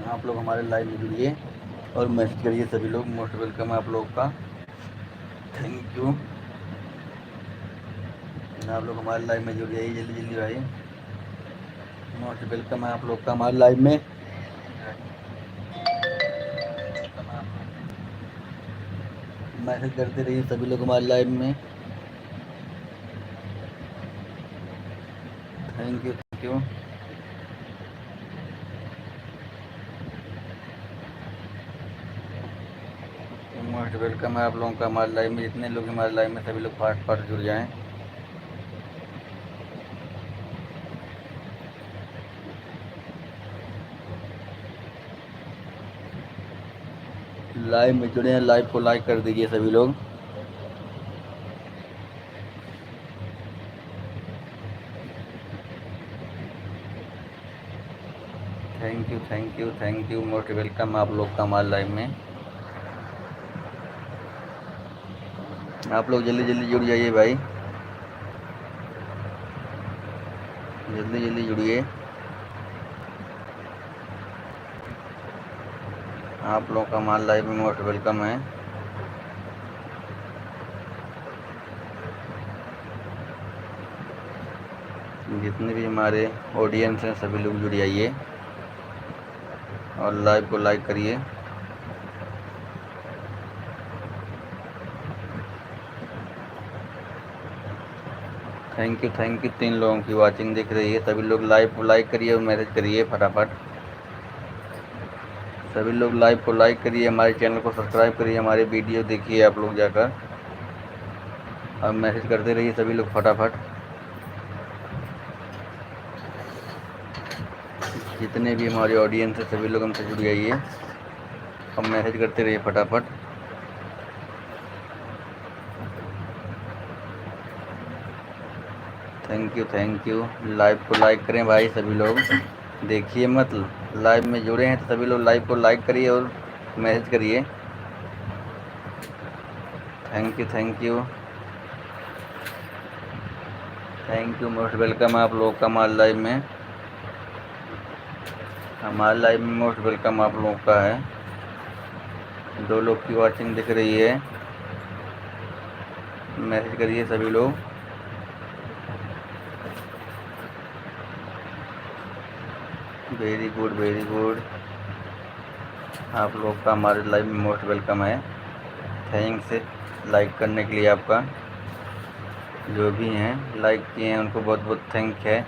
आप लोग हमारे लाइव में जुड़िए और मैसेज करिए सभी लोग। मोस्ट वेलकम है आप लोग का, थैंक यू। आप लोग हमारे लाइव में जुड़ जाइए जल्दी जल्दी भाई। मोस्ट वेलकम है आप लोग का हमारे लाइव में। मैसेज करते रहिए सभी लोग हमारे लाइव में। Thank you. मोस्ट वेलकम है आप लोगों का हमारे लाइव में। जितने लोग हमारे लाइव में सभी लोग फाट फाट जुड़ जाएं। लाइव में जुड़े हैं, लाइव को लाइक कर दीजिए सभी लोग। Thank you. मोस्ट वेलकम आप लोग का हमारे लाइव में। आप लोग जल्दी जल्दी जुड़ जाइए भाई, जल्दी जल्दी जुड़िए। आप लोग का हमारे लाइव में मोस्ट वेलकम है। जितने भी हमारे ऑडियंस हैं सभी लोग जुड़ जाइए और लाइव को लाइक करिए। Thank you. 3 लोगों की वाचिंग दिख रही है। सभी लोग लाइव को लाइक करिए और मैसेज करिए फटाफट। सभी लोग लाइव को लाइक करिए, हमारे चैनल को सब्सक्राइब करिए, हमारे वीडियो देखिए आप लोग जाकर, और मैसेज करते रहिए सभी लोग फटाफट। जितने भी हमारे ऑडियंस है सभी लोग हमसे जुड़ जाइए और मैसेज करते रहिए फटाफट। Thank you. लाइव को लाइक करें भाई सभी लोग, देखिए मत। लाइव में जुड़े हैं तो सभी लोग लाइव को लाइक करिए और मैसेज करिए। Thank you. मोस्ट वेलकम आप लोग का हमारे लाइव में। हमारे लाइव में मोस्ट वेलकम आप लोगों का है। 2 लोग की वाचिंग दिख रही है, मैसेज करिए सभी लोग। Very good. आप लोग का हमारे लाइव में मोस्ट वेलकम है। थैंक्स लाइक करने के लिए आपका। जो भी हैं लाइक किए हैं उनको बहुत बहुत थैंक है।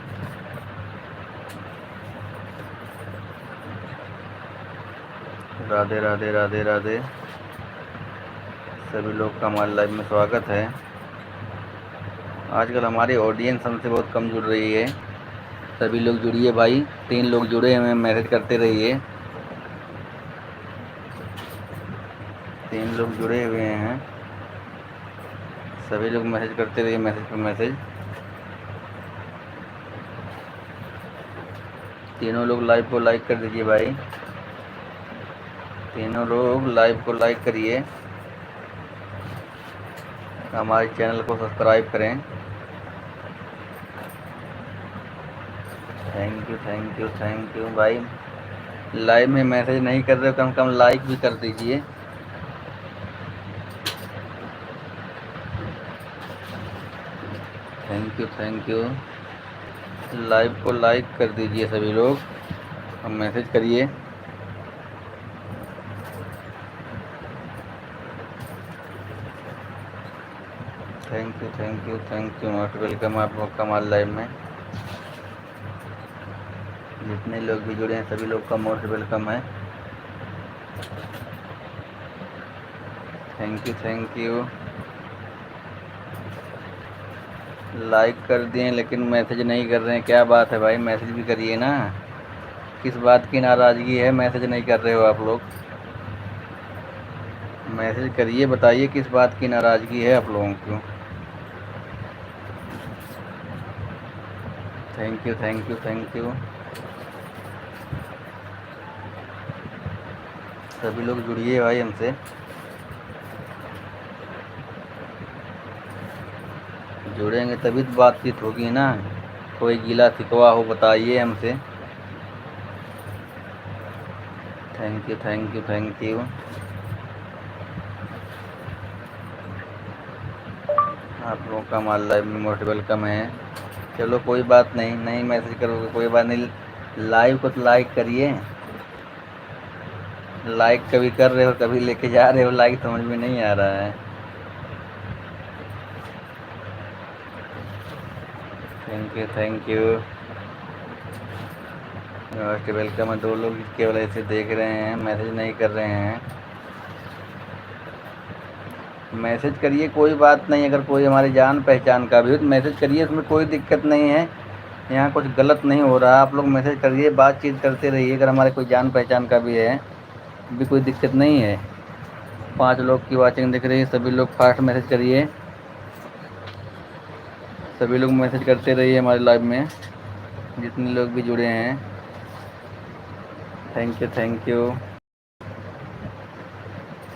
राधे राधे राधे राधे। सभी लोग का हमारे लाइव में स्वागत है। आजकल हमारी ऑडियंस हमसे बहुत कम जुड़ रही है। सभी लोग जुड़िए भाई। 3 लोग जुड़े हुए हैं, मैसेज करते रहिए। 3 लोग जुड़े हुए हैं, सभी लोग मैसेज करते रहिए, मैसेज पर मैसेज। तीनों लोग लाइव को लाइक कर दीजिए भाई। तीनों लोग लाइव को लाइक करिए, हमारे चैनल को सब्सक्राइब करें। थैंक यू भाई। लाइव में मैसेज नहीं कर रहे हो, कम से कम लाइक भी कर दीजिए। Thank you. लाइव को लाइक कर दीजिए सभी लोग और मैसेज करिए। Thank you. मोस्ट वेलकम आप लोग का हमारे लाइव में। जितने लोग भी जुड़े हैं सभी लोग का मोस्ट वेलकम है। Thank you. लाइक कर दिए लेकिन मैसेज नहीं कर रहे हैं, क्या बात है भाई? मैसेज भी करिए ना। किस बात की नाराज़गी है, मैसेज नहीं कर रहे हो आप लोग? मैसेज करिए, बताइए किस बात की नाराज़गी है आप लोगों को। Thank you. सभी लोग जुड़िए भाई हमसे। जुड़ेंगे तभी तो बातचीत होगी ना। कोई गिला शिकवा हो बताइए हमसे। Thank you thank you thank you. आप लोगों का हमारे लाइव में मोस्ट वेलकम है। चलो कोई बात नहीं, नहीं मैसेज करोगे कोई बात नहीं, लाइव को तो लाइक करिए। लाइक कभी कर रहे हो कभी लेके जा रहे हो, लाइक समझ में नहीं आ रहा है। Thank you thank you, most welcome है। 2 लोग केवल ऐसे देख रहे हैं, मैसेज नहीं कर रहे हैं। मैसेज करिए कोई बात नहीं, अगर कोई हमारी जान पहचान का भी हो तो मैसेज करिए, इसमें कोई दिक्कत नहीं है। यहाँ कुछ गलत नहीं हो रहा, आप लोग मैसेज करिए, बातचीत करते रहिए। अगर हमारे कोई जान पहचान का भी है भी कोई दिक्कत नहीं है। 5 लोग की वाचिंग दिख रही है, सभी लोग फास्ट मैसेज करिए, सभी लोग मैसेज करते रहिए हमारे लाइव में, जितने लोग भी जुड़े हैं। Thank you thank you,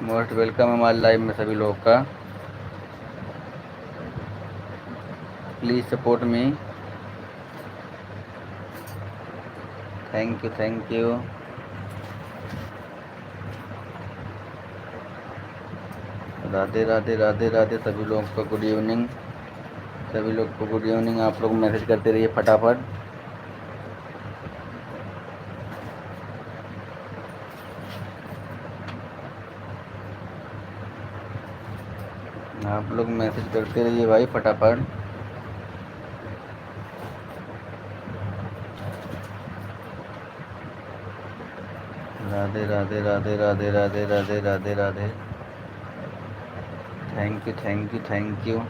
most welcome हमारे लाइव में सभी लोग का। Please support me. Thank you thank you. Radhe Radhe Radhe Radhe, सभी लोगों को गुड इवनिंग, सभी लोग को गुड इवनिंग। आप लोग मैसेज करते रहिए फटाफट। आप लोग मैसेज करते रहिए भाई फटाफट। Radhe Radhe Radhe Radhe Radhe Radhe Radhe Radhe, thank you thank you thank you.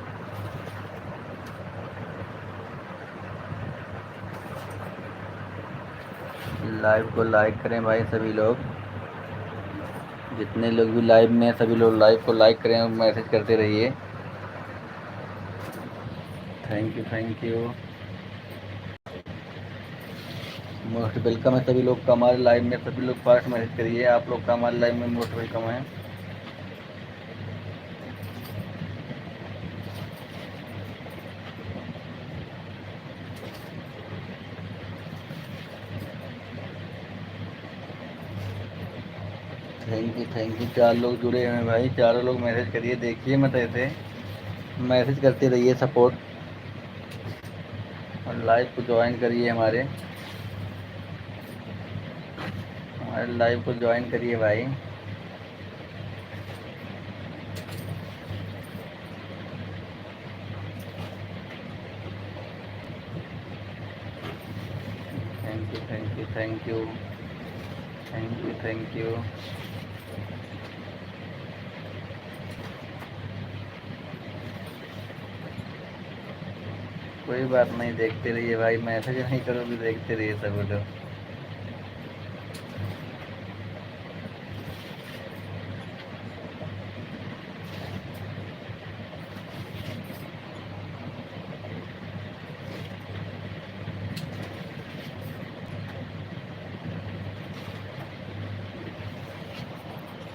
Live को लाइक करें भाई सभी लोग, जितने लोग भी लाइव में हैं सभी लोग लाइव को लाइक करें और मैसेज करते रहिए। Thank you thank you, most welcome है सभी लोग का हमारे लाइव में। सभी लोग फास्ट मैसेज करिए, आप लोग का हमारे लाइव में मोस्ट वेलकम है। थैंक यू 4 लोग जुड़े हुए हैं भाई, चारों लोग मैसेज करिए, देखिए मत ऐसे मैसेज करते रहिए सपोर्ट, और लाइव को ज्वाइन करिए, हमारे लाइव को ज्वाइन करिए भाई। Thank you thank you thank you thank you thank you. कोई बात नहीं, देखते रहिए भाई, मैसेज नहीं करोगे देखते रहिए सब लोग।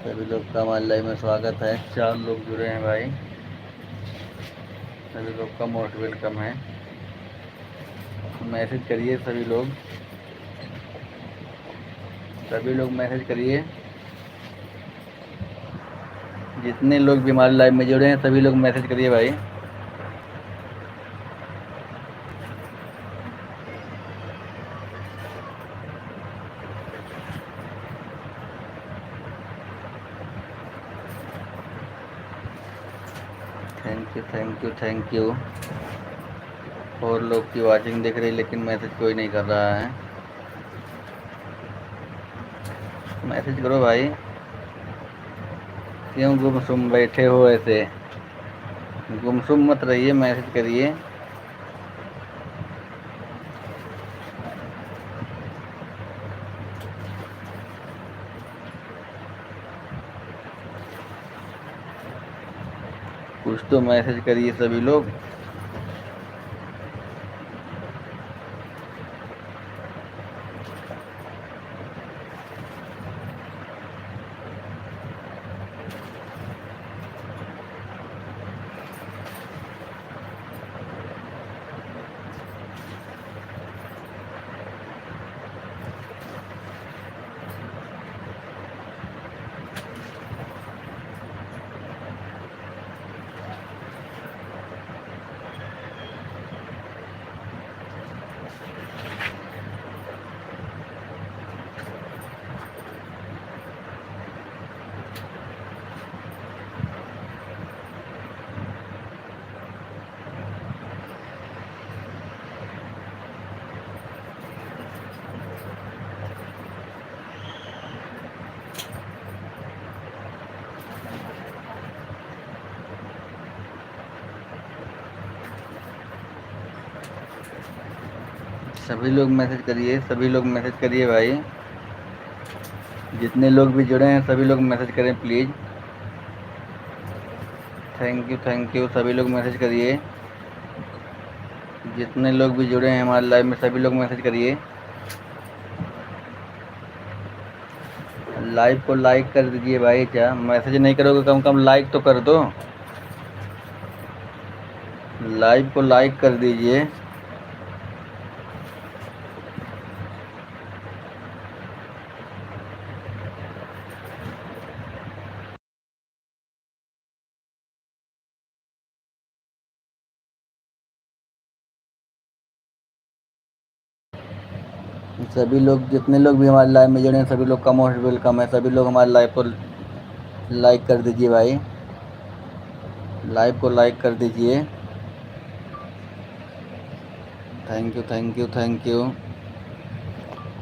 सभी लोग का हमारे लाइव में स्वागत है। 4 लोग जुड़े हैं भाई, सभी लोग का मोस्ट वेलकम है। मैसेज करिए सभी लोग, सभी लोग मैसेज करिए, जितने लोग भी हमारे लाइव में जुड़े हैं सभी लोग मैसेज करिए भाई। Thank you thank you thank you. और लोग की वाचिंग दिख रही लेकिन मैसेज कोई नहीं कर रहा है। मैसेज करो भाई, क्यों गुमसुम बैठे हो ऐसे, गुमसुम मत रहिए, मैसेज करिए। कुछ तो मैसेज करिए सभी लोग। सभी लोग मैसेज करिए, सभी लोग मैसेज करिए भाई। जितने लोग भी जुड़े हैं सभी लोग मैसेज करें प्लीज़। थैंक यू, सभी लोग मैसेज करिए। जितने लोग भी जुड़े हैं हमारे लाइव में सभी लोग मैसेज करिए। लाइव को लाइक कर दीजिए भाई। क्या मैसेज नहीं करोगे, कम कम लाइक तो कर दो। लाइव को लाइक कर दीजिए। सभी लोग, जितने लोग भी हमारे लाइव में जुड़े हैं सभी लोग का मोस्ट वेलकम है। सभी लोग हमारे लाइव को लाइक कर दीजिए भाई। लाइव को लाइक कर दीजिए। Thank you.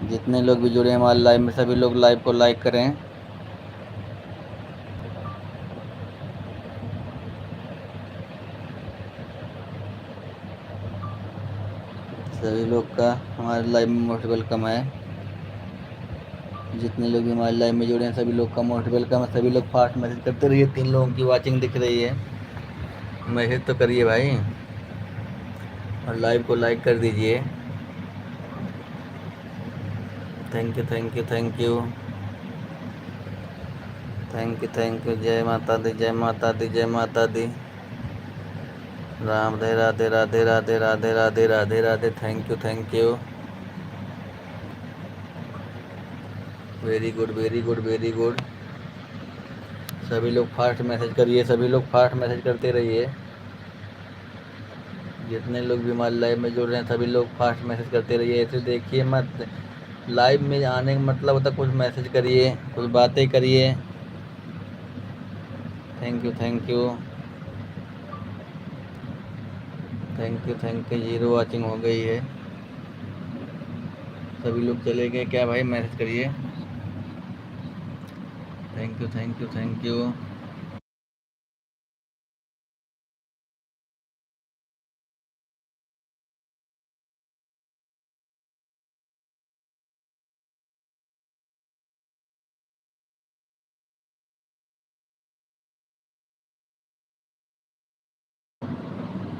जितने लोग भी जुड़े हैं हमारे लाइव में सभी लोग लाइव को लाइक करें। सभी लोग का हमारे लाइव में मोस्ट वेलकम है। जितने लोग भी हमारे लाइव में जुड़े हैं सभी लोग का मोस्ट वेलकम है। सभी लोग फास्ट मैसेज करते रहिए। 3 लोगों की वाचिंग दिख रही है, मैसेज तो करिए भाई और लाइव को लाइक कर दीजिए। Thank you. जय माता दी, जय माता दी, जय माता दी। Ram Radhe Radhe Radhe Radhe Radhe Radhe Radhe Radhe. Thank you. Very good, very good, very good. सभी लोग फास्ट मैसेज करिए, सभी लोग फास्ट मैसेज करते रहिए। जितने लोग भी हमारे लाइव में जुड़ रहे हैं सभी लोग फास्ट मैसेज करते रहिए। ऐसे देखिए मत, लाइव में आने का मतलब होता है कुछ मैसेज करिए, कुछ बातें करिए। Thank you. 0 वॉचिंग हो गई है। सभी लोग चले गए क्या भाई? मैसेज करिए। Thank you.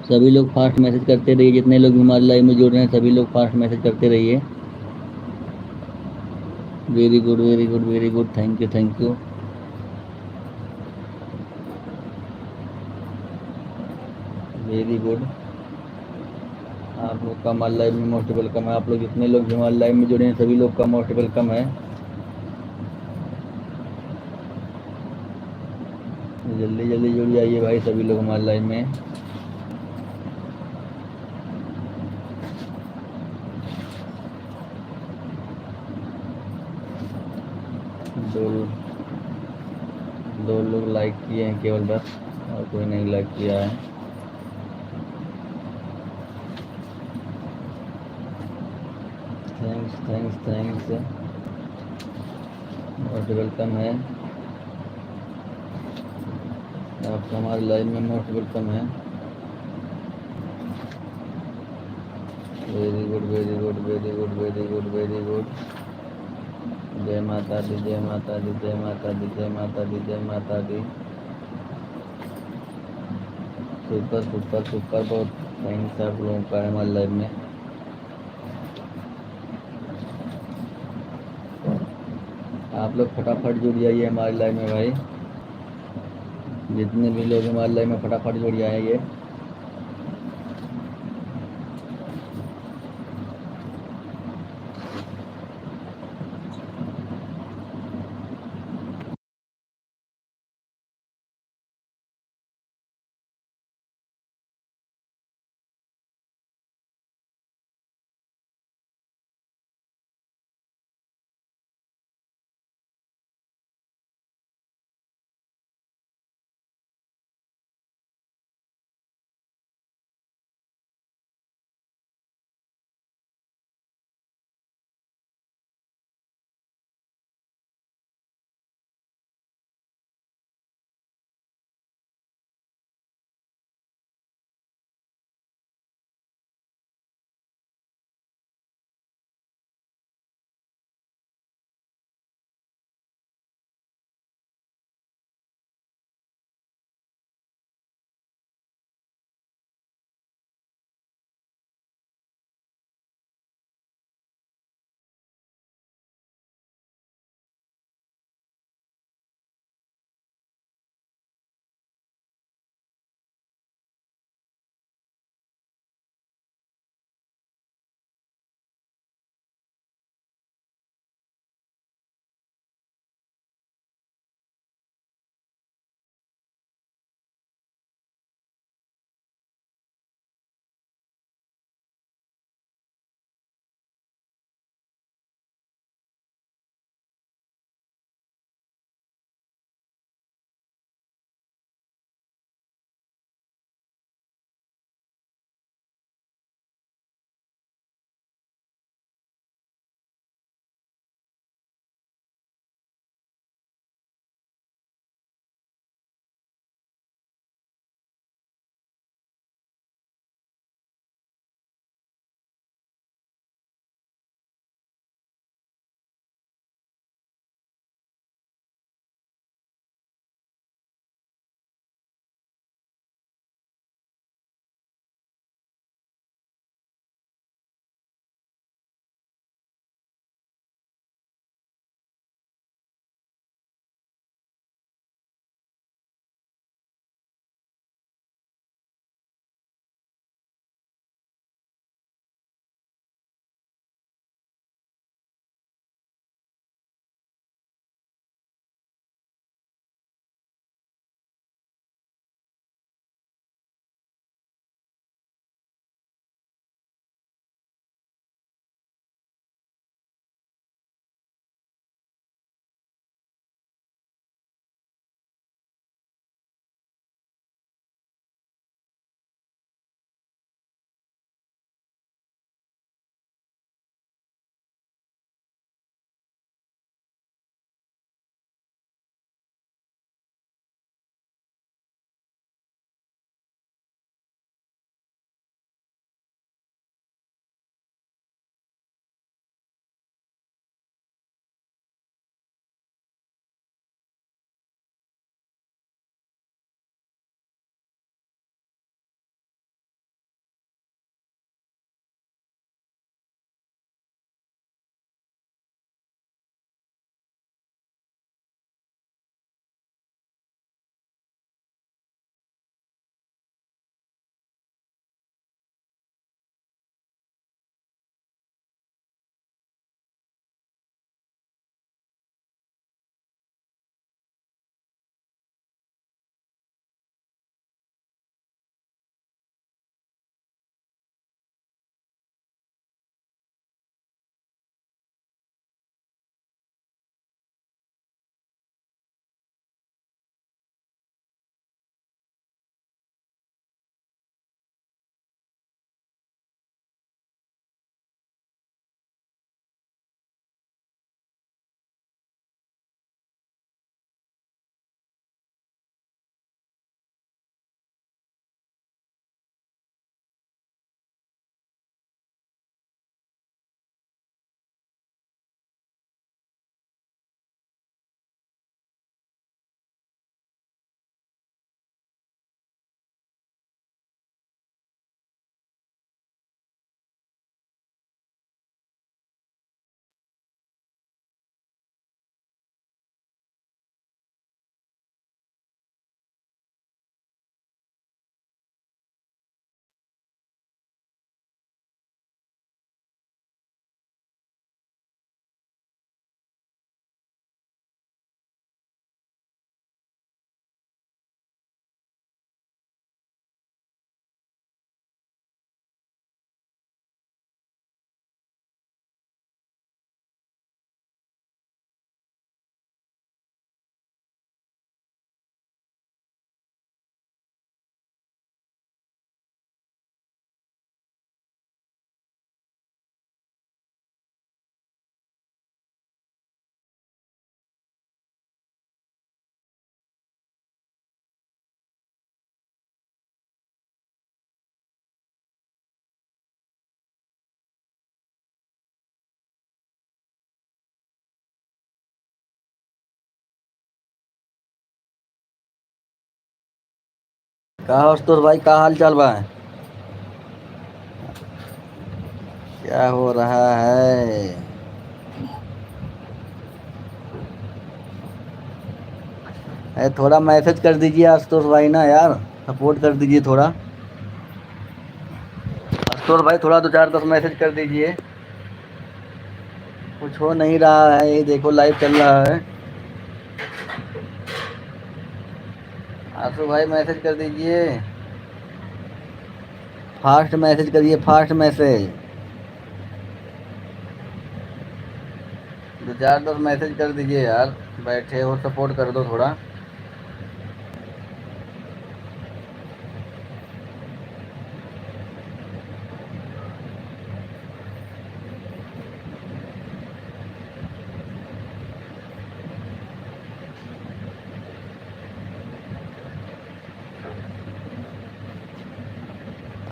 सभी लोग फास्ट मैसेज करते रहिए। जितने लोग हमारे लाइव में जुड़ रहे हैं सभी लोग फास्ट मैसेज करते रहिए। Very good, very good, very good. Thank you. Very good. आप लोग का हमारे लाइव में मोस्ट वेलकम है। आप लोग जितने लोग भी हमारे लाइव में जुड़े हैं सभी लोग का मोस्ट वेलकम है। जल्दी जल्दी जुड़ जाइए भाई सभी लोग हमारे लाइव में। दो दो लोग लाइक किए हैं केवल बस, और कोई नहीं लाइक किया है। थैंक्स। मोस्ट वेलकम है। आपका हमारे लाइव में मोस्ट वेलकम है। Very good, very good, very good, very good, very good. जय माता दी, जय माता दी, जय माता दी, जय माता दी, जय माता दी। सुपर बहुत थैंक्स आप लोगों का हमारे लाइव में। आप लोग फटाफट जुड़ जाइए हमारे लाइव में भाई। जितने भी लोग हमारे लाइव में फटाफट जुड़ जाइए। कहा आशुतोष भाई, का हाल चाल बा? क्या हो रहा है? थोड़ा मैसेज कर दीजिए आशुतोष भाई ना यार, सपोर्ट कर दीजिए थोड़ा। आशुतोष भाई थोड़ा 2 4 10 मैसेज कर दीजिए। कुछ हो नहीं रहा है, ये देखो लाइव चल रहा है। आशु भाई मैसेज कर दीजिए, फास्ट मैसेज करिए, फास्ट मैसेज। 2 4 10 मैसेज कर दीजिए यार, बैठे हो सपोर्ट कर दो थोड़ा।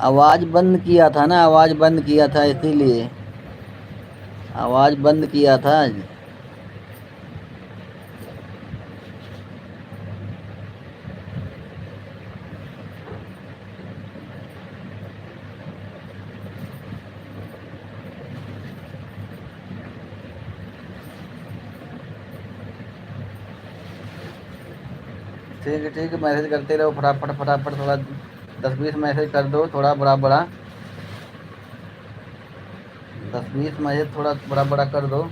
आवाज़ बंद किया था ना, आवाज़ बंद किया था इसीलिए, आवाज़ बंद किया था। ठीक है, मैसेज करते रहो फटाफट फटाफट, थोड़ा 10 20 मैसेज कर दो, थोड़ा बड़ा बड़ा 10 20 मैसेज थोड़ा बड़ा बड़ा कर दो।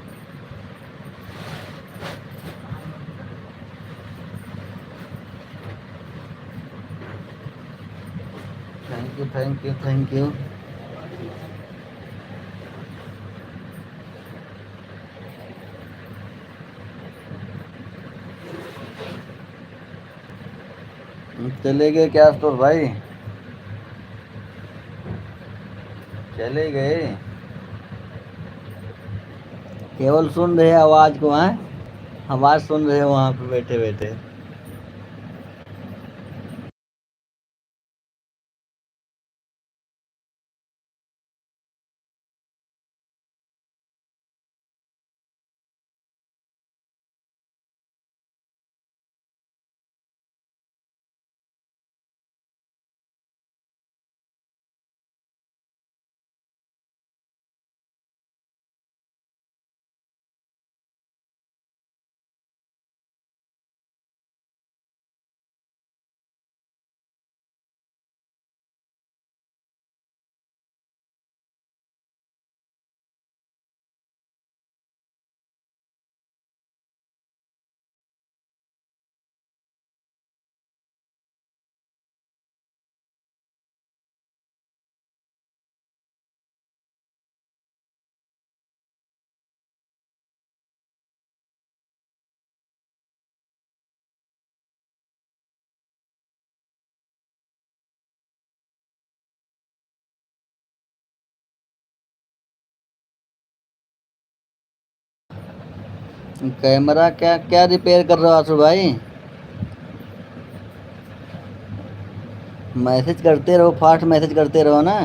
Thank you thank you thank you. चले गए क्या तो भाई? चले गए? केवल सुन रहे आवाज़ को? हैं, आवाज़ सुन रहे हो वहाँ पे बैठे बैठे? कैमरा क्या क्या रिपेयर कर रहे हो आशु भाई? मैसेज करते रहो, फास्ट मैसेज करते रहो ना।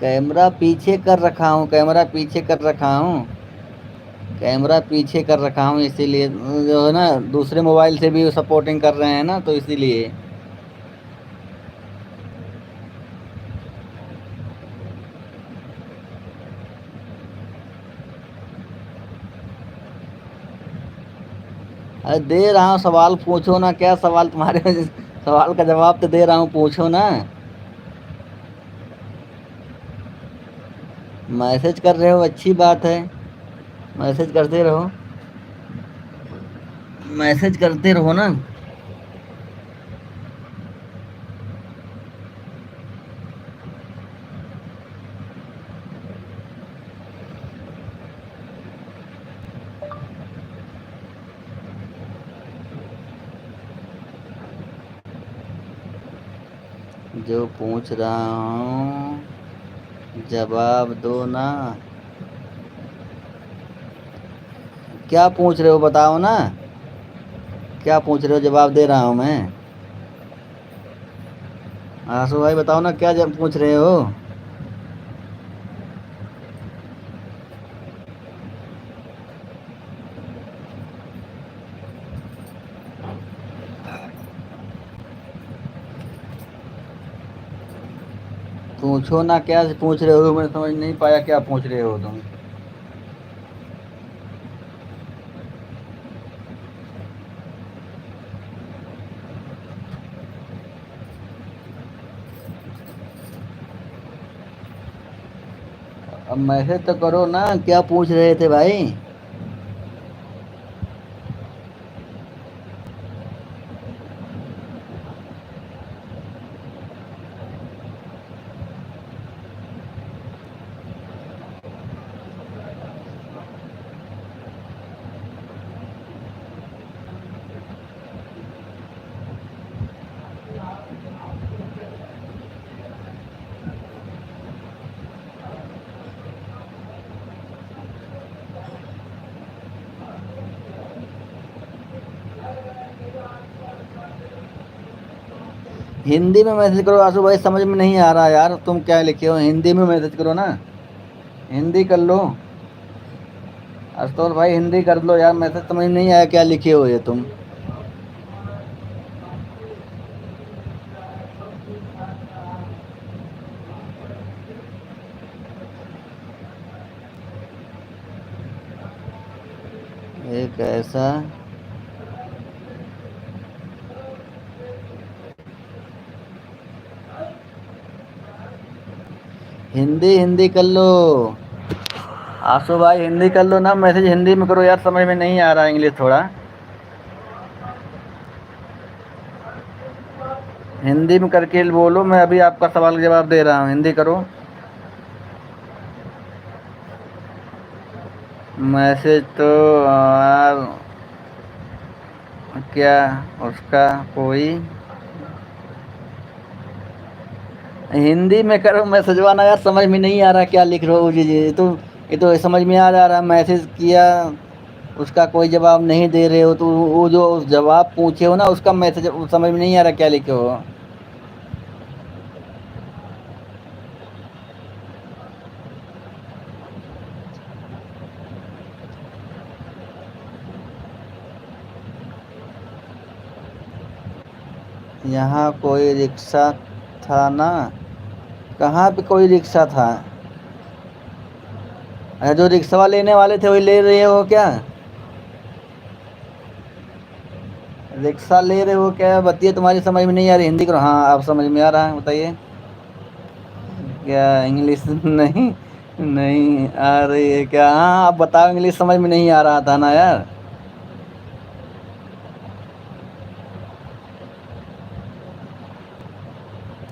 कैमरा पीछे कर रखा हूँ, कैमरा पीछे कर रखा हूँ, कैमरा पीछे कर रखा हूँ, इसीलिए जो है ना, दूसरे मोबाइल से भी सपोर्टिंग कर रहे हैं ना, तो इसीलिए। अरे दे रहा हूँ, सवाल पूछो ना, क्या सवाल तुम्हारे सवाल का जवाब तो दे रहा हूँ, पूछो ना। मैसेज कर रहे हो, अच्छी बात है, मैसेज करते रहो, मैसेज करते रहो ना। जो पूछ रहा हूँ जवाब दो ना। क्या पूछ रहे हो बताओ ना। क्या पूछ रहे हो, जवाब दे रहा हूँ मैं। आंसू भाई बताओ ना, क्या जब पूछ रहे हो। पूछो ना, क्या पूछ रहे हो, मैं समझ नहीं पाया क्या पूछ रहे हो तुम। अब मैसेज तो करो ना, क्या पूछ रहे थे भाई। हिंदी में मैसेज करो आंसू भाई, समझ में नहीं आ रहा यार, तुम क्या लिखे हो, हिंदी में मैसेज करो ना। हिंदी कर लो। आशुतोष भाई हिंदी कर लो यार, मैसेज समझ नहीं आया क्या लिखे हो ये तुम। एक ऐसा। हिंदी हिंदी कर लो। आंसू भाई हिंदी कर लो ना, मैसेज हिंदी में करो यार, समझ में नहीं आ रहा इंग्लिश थोड़ा। हिंदी में करके बोलो, मैं अभी आपका सवाल का जवाब दे रहा हूँ, हिंदी करो। मैसेज तो यार, क्या उसका कोई। हिंदी में करो मैसेज ना यार, समझ में नहीं आ रहा क्या लिख रहे हो जी जी, ये तो समझ में आ जा रहा, मैसेज किया, उसका कोई जवाब नहीं दे रहे हो, तो वो जो जवाब पूछे हो ना उसका मैसेज समझ में नहीं आ रहा क्या लिखे हो। यहाँ कोई रिक्शा था ना। कहाँ पे कोई रिक्शा था। अरे जो रिक्शा लेने वाले थे वही ले रहे हो क्या। रिक्शा ले रहे हो क्या, बतिया तुम्हारी समझ में नहीं आ रही, हिंदी करो। हाँ आप समझ में आ रहा है, बताइए। क्या इंग्लिश नहीं, नहीं आ रही है क्या, हाँ आप बताओ, इंग्लिश समझ में नहीं आ रहा था ना यार।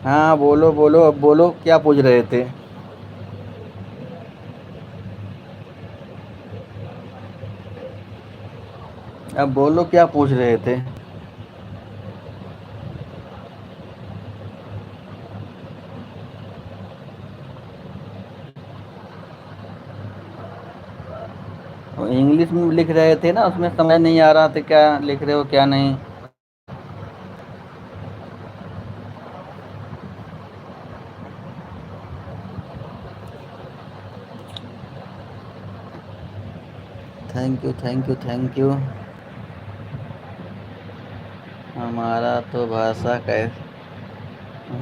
हाँ बोलो बोलो, अब बोलो क्या पूछ रहे थे। अब बोलो क्या पूछ रहे थे। इंग्लिश में लिख रहे थे ना, उसमें समझ नहीं आ रहा था क्या लिख रहे हो क्या नहीं। Thank you thank you thank you. हमारा तो भाषा कैसे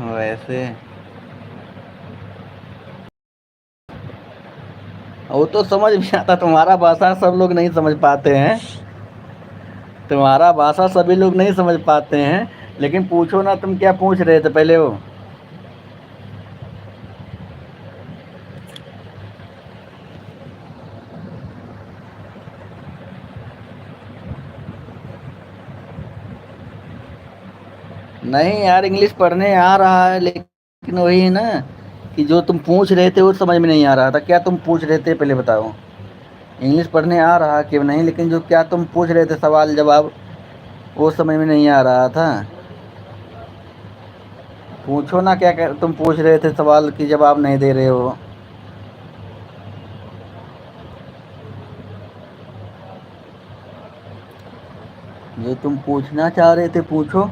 वैसे। वो तो समझ में आता, तुम्हारा भाषा सब लोग नहीं समझ पाते हैं। तुम्हारा भाषा सभी लोग नहीं समझ पाते हैं। लेकिन पूछो ना, तुम क्या पूछ रहे थे पहले वो। नहीं यार, इंग्लिश पढ़ने आ रहा है, लेकिन वही है ना कि जो तुम पूछ रहे थे वो समझ में नहीं आ रहा था, क्या तुम पूछ रहे थे पहले बताओ। इंग्लिश पढ़ने आ रहा कि नहीं, लेकिन जो क्या तुम पूछ रहे थे सवाल जवाब, वो समझ में नहीं आ रहा था। पूछो ना, क्या तुम पूछ रहे थे सवाल की जवाब नहीं दे रहे हो। जो तुम पूछना चाह रहे थे पूछो।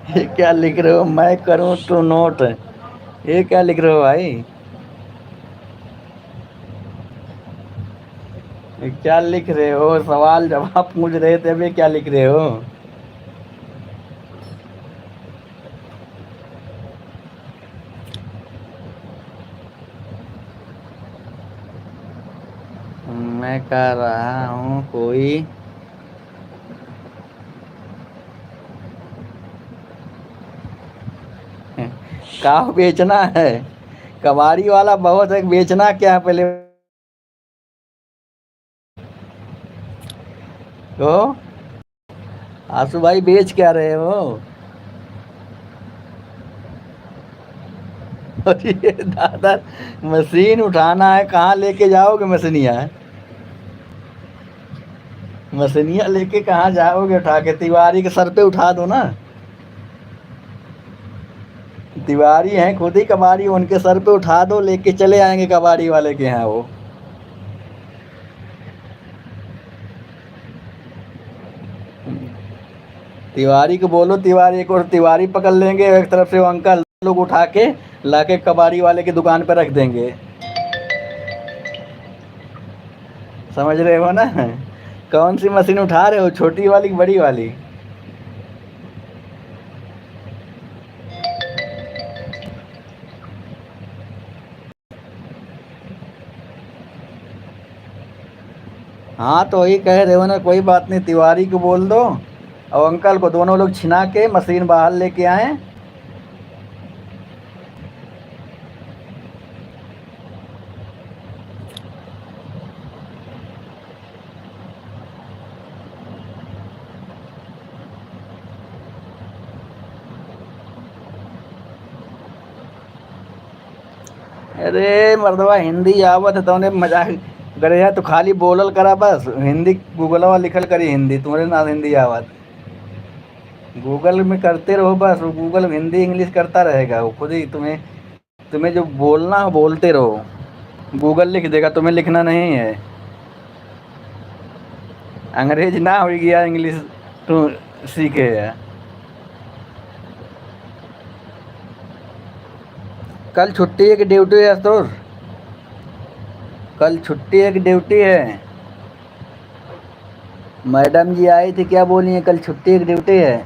ये क्या लिख रहे हो, मैं करूँ टू नोट? ये क्या लिख रहे हो भाई? ये क्या लिख रहे हो, सवाल जवाब पूछ रहे थे, अभी क्या लिख रहे हो? मैं कर रहा हूँ कोई। का बेचना है? कबाड़ी वाला बहुत है, बेचना क्या है पहले तो? आंसू भाई बेच क्या रहे हो? अरे दादा, मशीन उठाना है, कहाँ लेके जाओगे मशीनिया? मशीनिया लेके कहाँ जाओगे उठा के? तिवारी के सर पे उठा दो ना। तिवारी हैं खुद ही कबाड़ी, उनके सर पे उठा दो, लेके चले आएंगे कबाड़ी वाले के यहाँ वो। तिवारी को बोलो, तिवारी को, तिवारी पकड़ लेंगे एक तरफ से, वो अंकल लोग उठा के लाके कबाड़ी वाले की दुकान पे रख देंगे। समझ रहे हो ना? कौन सी मशीन उठा रहे हो, छोटी वाली कि बड़ी वाली? हाँ तो वही कह रहे हो ना, कोई बात नहीं, तिवारी को बोल दो और अंकल को, दोनों लोग छिना के मशीन बाहर लेके आए। अरे मर्दवा, हिंदी आवत है तो उन्हें मजाक करे है तो खाली बोलल करा बस, हिंदी गूगलवा लिखल करी हिंदी, तुम्हारे ना हिंदी आवत। गूगल में करते रहो बस, वो गूगल हिंदी इंग्लिश करता रहेगा, वो खुद ही तुम्हें, तुम्हें जो बोलना हो बोलते रहो। गूगल लिख देगा, तुम्हें लिखना नहीं है। अंग्रेज ना हो गया इंग्लिश तू सीखे है। कल छुट्टी है कि ड्यूटी है तो? कल छुट्टी है कि ड्यूटी है? मैडम जी आई थी, क्या बोली है, कल छुट्टी है कि ड्यूटी है?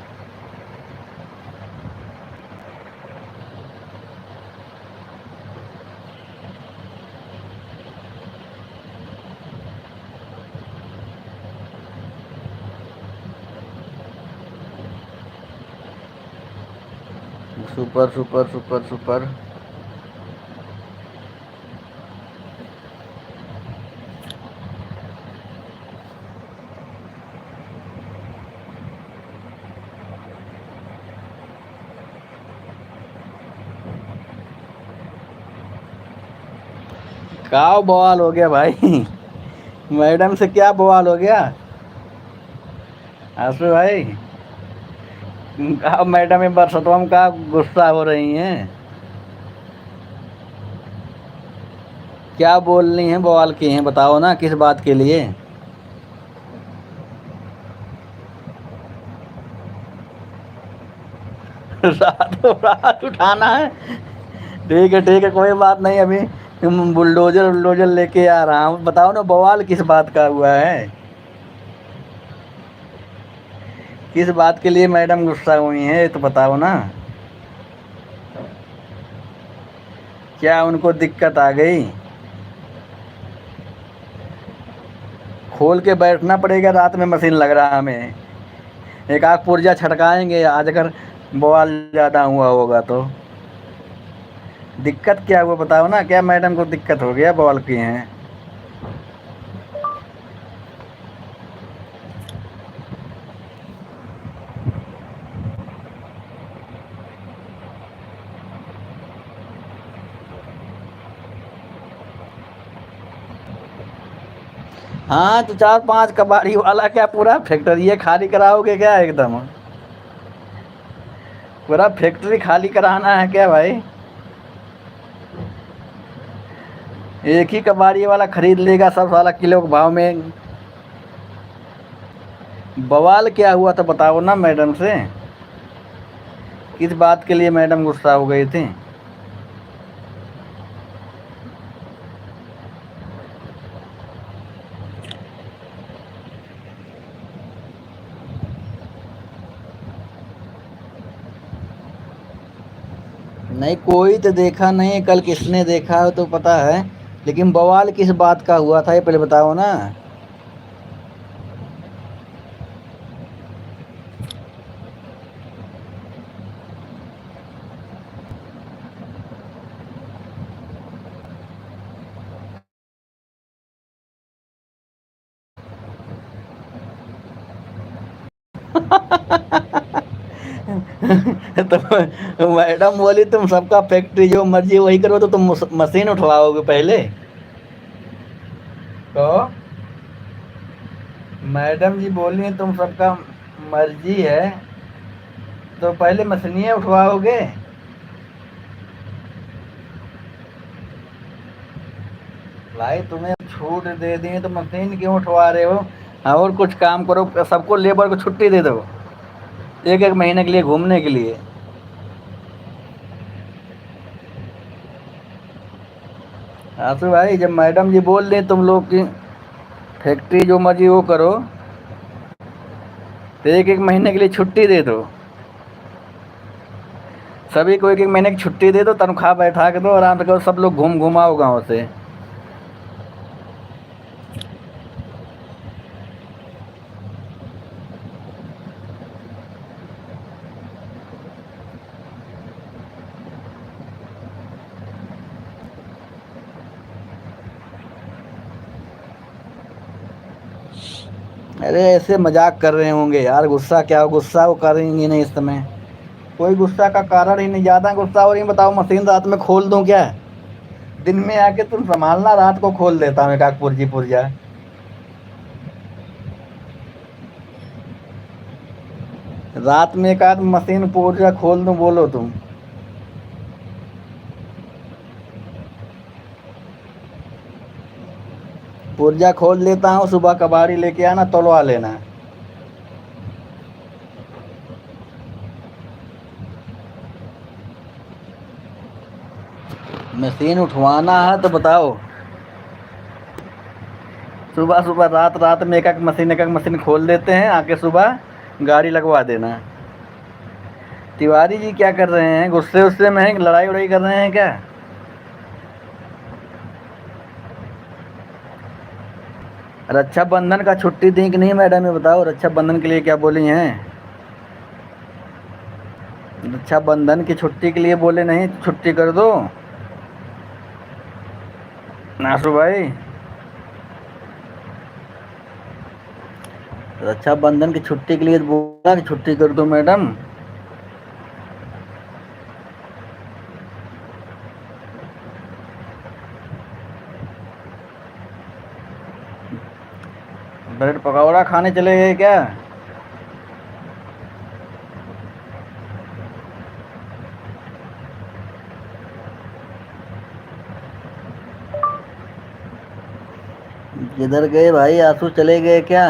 Super super super super. क्या बवाल हो गया भाई? मैडम से क्या बवाल हो गया? आंसू भाई, अब मैडम एक बार सतवम का गुस्सा हो रही हैं? क्या बोलनी है, बवाल की हैं, बताओ ना किस बात के लिए? रातों रात उठाना है? ठीक है कोई बात नहीं, अभी बुलडोजर बुलडोजर लेके आ रहा हूँ, बताओ ना बवाल किस बात का हुआ है? किस बात के लिए मैडम गुस्सा हुई हैं तो बताओ ना। क्या उनको दिक्कत आ गई? खोल के बैठना पड़ेगा, रात में मशीन लग रहा है हमें। एक आध पुर्जा छटकाएंगे आज, अगर बवाल ज़्यादा हुआ होगा तो। दिक्कत क्या हुआ बताओ ना, क्या मैडम को दिक्कत हो गया, बवाल किए हैं? हाँ तो 4-5 कबाड़ी वाला क्या पूरा फैक्ट्री खाली कराओगे क्या एकदम? पूरा फैक्ट्री खाली कराना है क्या भाई? एक ही कबाड़ी वाला खरीद लेगा सब साला किलो के भाव में। बवाल क्या हुआ था बताओ ना मैडम से। किस बात के लिए मैडम गुस्सा हो गई थी? नहीं कोई तो देखा नहीं, कल किसने देखा हो तो पता है, लेकिन बवाल किस बात का हुआ था ये पहले बताओ ना। तो मैडम बोली तुम सबका फैक्ट्री जो मर्जी वही करो, तो तुम मशीन उठवाओगे पहले? तो मैडम जी बोली तुम सबका मर्जी है तो पहले मशीनें उठवाओगे? भाई तुम्हें छूट दे दी तो मशीन क्यों उठवा रहे हो? और कुछ काम करो, सबको लेबर को छुट्टी दे दो एक एक महीने के लिए घूमने के लिए। आंसू भाई जब मैडम जी बोल रही तुम लोग की फैक्ट्री जो मर्जी वो करो, तो एक एक महीने के लिए छुट्टी दे दो। सभी को एक एक महीने की छुट्टी दे दो, तनख्वाह बैठा के दो, आराम से करो, सब लोग घूम घुमाओ गाँव से। अरे ऐसे मजाक कर रहे होंगे यार, गुस्सा क्या गुस्सा वो करेंगे नहीं इस समय। कोई गुस्सा का कारण ही नहीं, ज़्यादा गुस्सा हो रही बताओ मशीन रात में खोल दूं क्या? दिन में आके तुम संभालना, रात को खोल देता हूँ एक आध पुर्जी पुर्जा। रात में एक आध मशीन पुर्जा खोल दूं बोलो तुम? पुर्जा खोल देता हूँ, सुबह कबाड़ी लेके आना तोलवा लेना। मशीन उठवाना है तो बताओ। सुबह सुबह रात रात में एक एक मशीन खोल देते हैं, आके सुबह गाड़ी लगवा देना। तिवारी जी क्या कर रहे हैं, गुस्से उस्से में हैं, लड़ाई उड़ाई कर रहे हैं क्या? रक्षाबंधन का छुट्टी दी कि नहीं मैडम, ये बताओ रक्षाबंधन के लिए क्या बोली हैं? रक्षाबंधन की छुट्टी के लिए बोले नहीं छुट्टी कर दो नासू भाई? रक्षाबंधन की छुट्टी के लिए बोला कि छुट्टी कर दो मैडम। ब्रेड पकौड़ा खाने चले गए क्या? किधर गए भाई, आंसू चले गए क्या?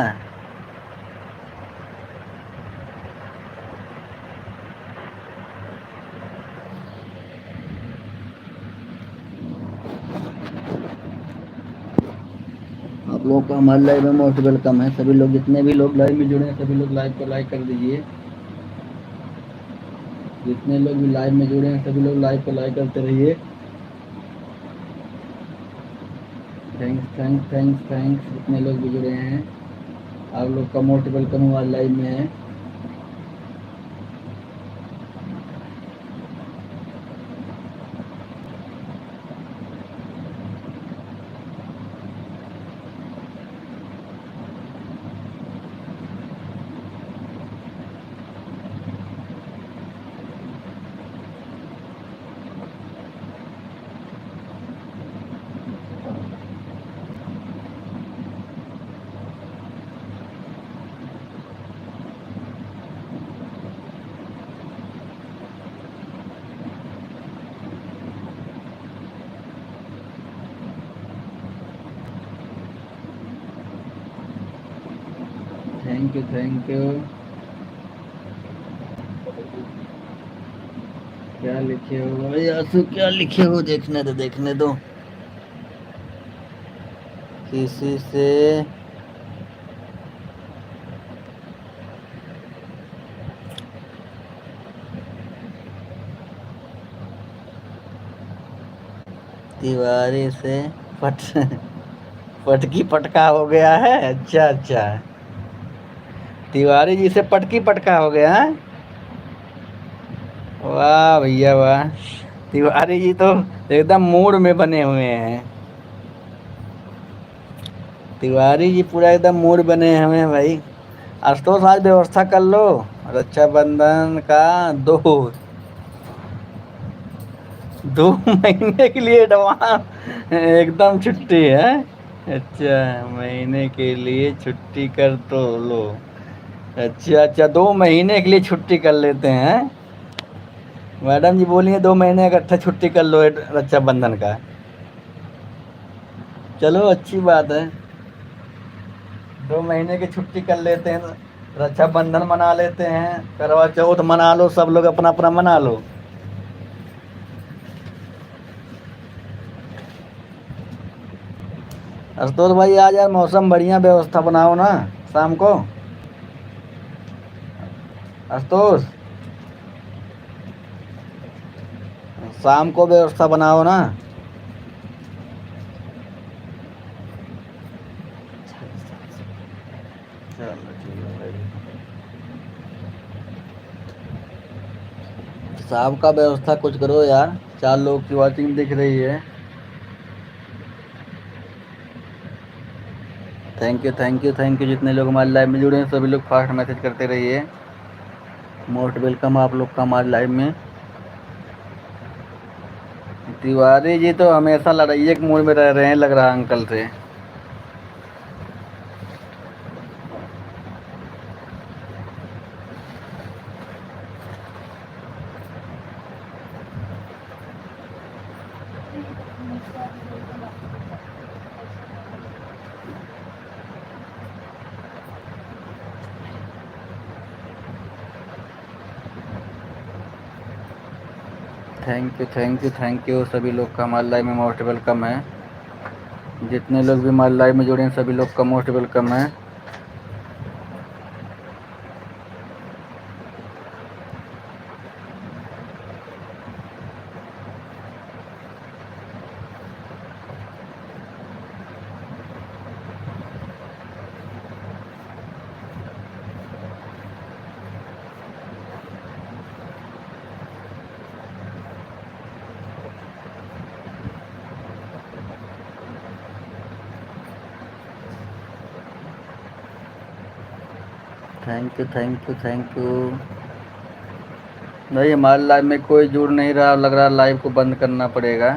आप लोग का हमारे लाइव में मोस्ट वेलकम है। सभी लोग जितने भी लोग लाइव में जुड़े हैं सभी लोग लाइव को लाइक कर दीजिए। जितने लोग भी लाइव में जुड़े हैं सभी लोग लाइव को लाइक करते रहिए। थैंक्स थैंक्स थैंक्स थैंक्स, जितने लोग भी जुड़े हैं आप लोग का मोस्ट वेलकम हमारे लाइव में है। Thank you thank you. क्या लिखे हो भाई आंसू, क्या लिखे हो देखने दो। किसी से तिवारी से पट पटकी पटका हो गया है। अच्छा अच्छा, तिवारी जी से पटकी पटका हो गया है। वाह भैया वाह, तिवारी जी तो एकदम मूड में बने हुए हैं। तिवारी जी पूरा एकदम मूड बने हुए हैं भाई। आशुतोष आज व्यवस्था कर लो रक्षाबंधन का। दो 2 महीने के लिए एडवांस एकदम छुट्टी है। अच्छा, महीने के लिए छुट्टी कर तो लो। अच्छा अच्छा, 2 महीने के लिए छुट्टी कर लेते हैं। मैडम जी बोलिए 2 महीने इकट्ठा छुट्टी कर लो रक्षाबंधन का। चलो अच्छी बात है, 2 महीने की छुट्टी कर लेते हैं, रक्षाबंधन मना लेते हैं, करवा चौथ मना लो, सब लोग अपना अपना मना लो। आशुतोष भाई आज यार मौसम बढ़िया, व्यवस्था बनाओ ना शाम को। आशुतोष शाम को व्यवस्था बनाओ ना। चलो ठीक है भाई, शाम का व्यवस्था कुछ करो यार, 4 लोग की वॉचिंग दिख रही है। Thank you thank you thank you, जितने लोग हमारे लाइव में जुड़े हैं सभी लोग फास्ट मैसेज करते रहिए। मोस्ट वेलकम आप लोग का हमारे लाइव में। तिवारी जी तो हमेशा लड़ाई के मूड में रह रहे हैं लग रहा है अंकल से। थैंक यू सभी लोग का हमारे लाइव में मोस्ट वेलकम है। जितने लोग भी हमारे लाइव में जुड़े हैं सभी लोग का मोस्ट वेलकम है। थैंक यू भाई, हमारे लाइव में कोई जुड़ नहीं रहा, लग रहा लाइव को बंद करना पड़ेगा।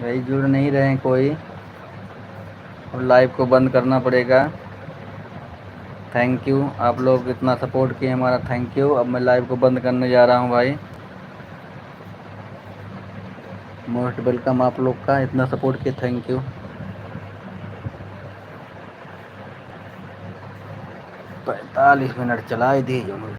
भाई जुड़ नहीं रहे हैं कोई, और लाइव को बंद करना पड़ेगा। थैंक यू, आप लोग इतना सपोर्ट किए हमारा, थैंक यू। अब मैं लाइव को बंद करने जा रहा हूँ भाई। मोस्ट वेलकम आप लोग का, इतना सपोर्ट किए थैंक यू। 45 मिनट चला दीजिए।